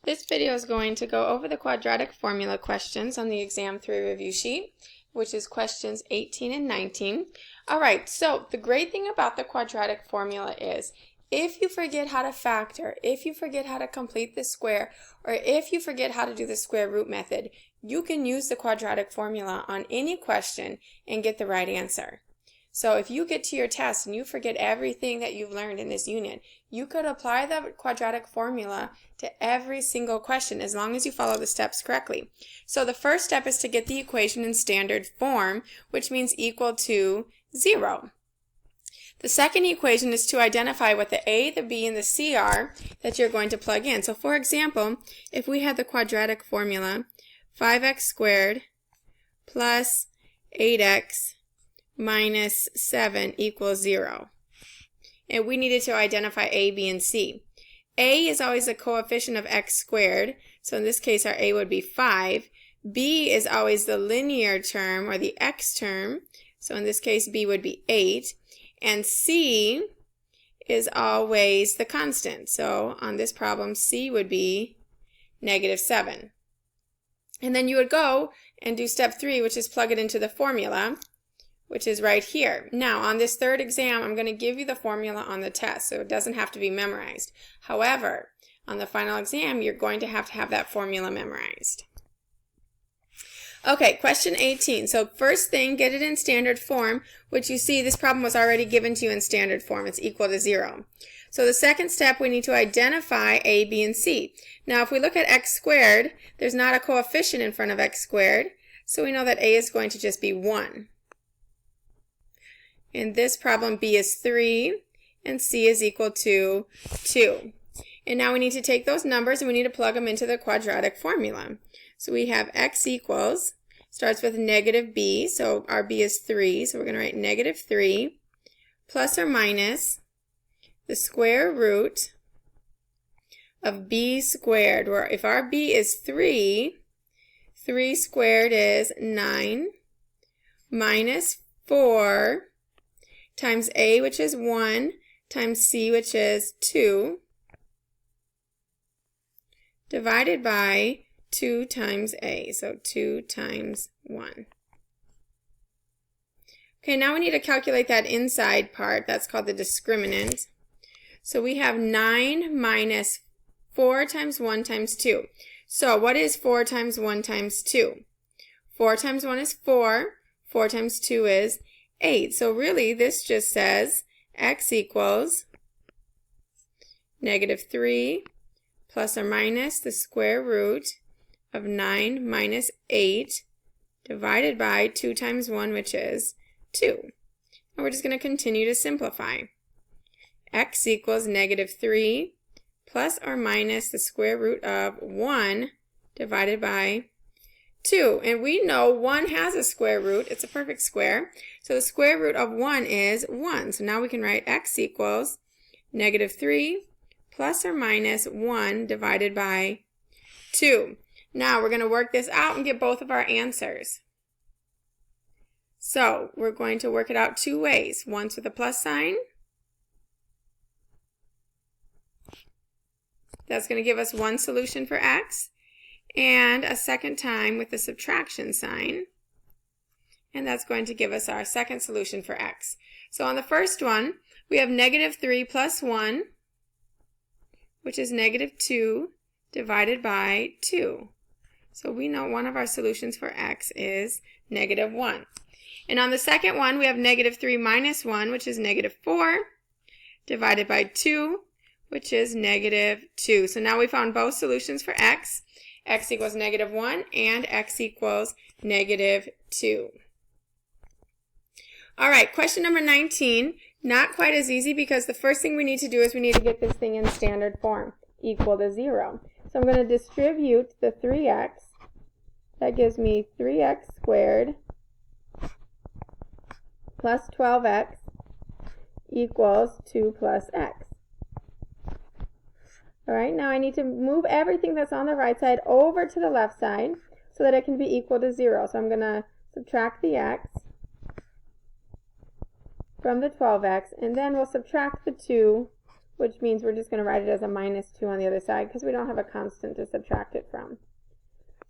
This video is going to go over the quadratic formula questions on the exam 3 review sheet, which is questions 18 and 19. Alright, so the great thing about the quadratic formula is if you forget how to factor, if you forget how to complete the square, or if you forget how to do the square root method, you can use the quadratic formula on any question and get the right answer. So if you get to your test and you forget everything that you've learned in this unit, you could apply the quadratic formula to every single question as long as you follow the steps correctly. So the first step is to get the equation in standard form, which means equal to 0. The second equation is to identify what the a, the b, and the c are that you're going to plug in. So for example, if we had the quadratic formula 5x squared plus 8x minus 7 equals 0. And we needed to identify a, b, and c. A is always a coefficient of x squared, so in this case our a would be 5. B is always the linear term, or the x term, so in this case b would be 8. And c is always the constant, so on this problem c would be negative 7. And then you would go and do step 3, which is plug it into the formula, which is right here. Now, on this third exam, I'm going to give you the formula on the test, so it doesn't have to be memorized. However, on the final exam, you're going to have that formula memorized. Okay, question 18. So first thing, get it in standard form, which you see this problem was already given to you in standard form. It's equal to 0. So the second step, we need to identify a, b, and c. Now, if we look at x squared, there's not a coefficient in front of x squared, so we know that a is going to just be 1. In this problem, b is 3, and c is equal to 2. And now we need to take those numbers and we need to plug them into the quadratic formula. So we have x equals, starts with negative b, so our b is 3, so we're going to write negative 3, plus or minus the square root of b squared, where if our b is 3, 3 squared is 9, minus 4, times a, which is 1, times c, which is 2, divided by 2 times a, so 2 times 1. Okay, now we need to calculate that inside part. That's called the discriminant. So we have 9 minus 4 times 1 times 2. So what is 4 times 1 times 2? 4 times 1 is 4. 4 times 2 is 8. So really, this just says x equals negative 3 plus or minus the square root of 9 minus 8 divided by 2 times 1, which is 2. And we're just going to continue to simplify. X equals negative 3 plus or minus the square root of 1 divided by 2. And we know 1 has a square root. It's a perfect square. So the square root of 1 is 1. So now we can write x equals negative 3 plus or minus 1 divided by 2. Now we're going to work this out and get both of our answers. So we're going to work it out two ways. Once with a plus sign. That's going to give us one solution for x. And a second time with the subtraction sign, and that's going to give us our second solution for x. So on the first one, we have negative 3 plus 1, which is negative 2, divided by 2. So we know one of our solutions for x is negative 1. And on the second one, we have negative 3 minus 1, which is negative 4, divided by 2, which is negative 2. So now we found both solutions for x. X equals negative 1 and x equals negative 2. Alright, question number 19. Not quite as easy because the first thing we need to do is we need to get this thing in standard form, equal to 0. So I'm going to distribute the 3x. That gives me 3x squared plus 12x equals 2 plus x. Alright, now I need to move everything that's on the right side over to the left side so that it can be equal to 0. So I'm going to subtract the x from the 12x, and then we'll subtract the 2, which means we're just going to write it as a minus 2 on the other side because we don't have a constant to subtract it from.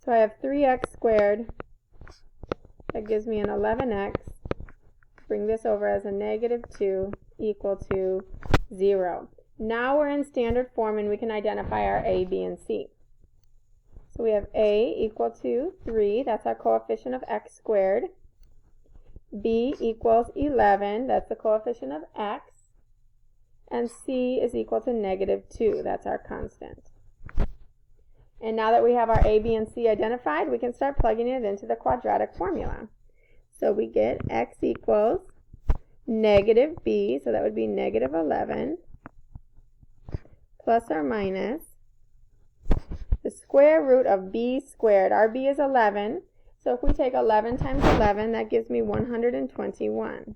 So I have 3x squared. That gives me an 11x. Bring this over as a negative 2 equal to 0. Now we're in standard form and we can identify our a, b, and c. So we have a equal to 3, that's our coefficient of x squared. B equals 11, that's the coefficient of x. And c is equal to negative 2, that's our constant. And now that we have our a, b, and c identified, we can start plugging it into the quadratic formula. So we get x equals negative b, so that would be negative 11, plus or minus the square root of b squared. Our b is 11, so if we take 11 times 11, that gives me 121.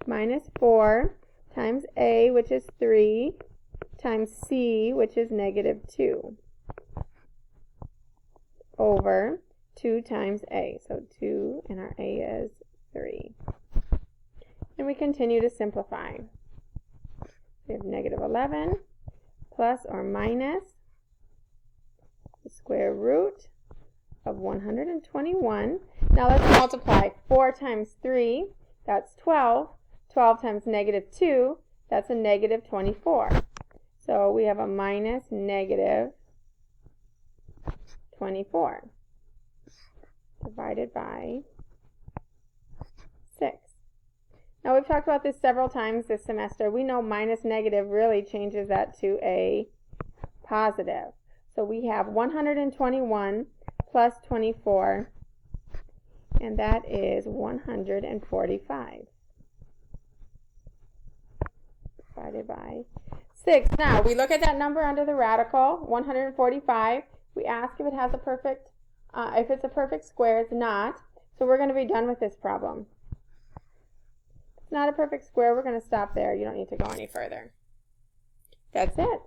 Minus 4 times a, which is 3, times c, which is negative 2, over 2 times a. So 2, and our a is 3. And we continue to simplify. We have negative 11 plus or minus the square root of 121. Now let's multiply. 4 times 3, that's 12. 12 times negative 2, that's a negative 24. So we have a minus negative 24 divided by 6. Now we've talked about this several times this semester. We know minus negative really changes that to a positive. So we have 121 plus 24, and that is 145 divided by 6. Now we look at that number under the radical, 145. We ask if it has a perfect, if it's a perfect square. It's not. So we're going to be done with this problem. If it's not a perfect square, we're going to stop there. You don't need to go any further. That's it.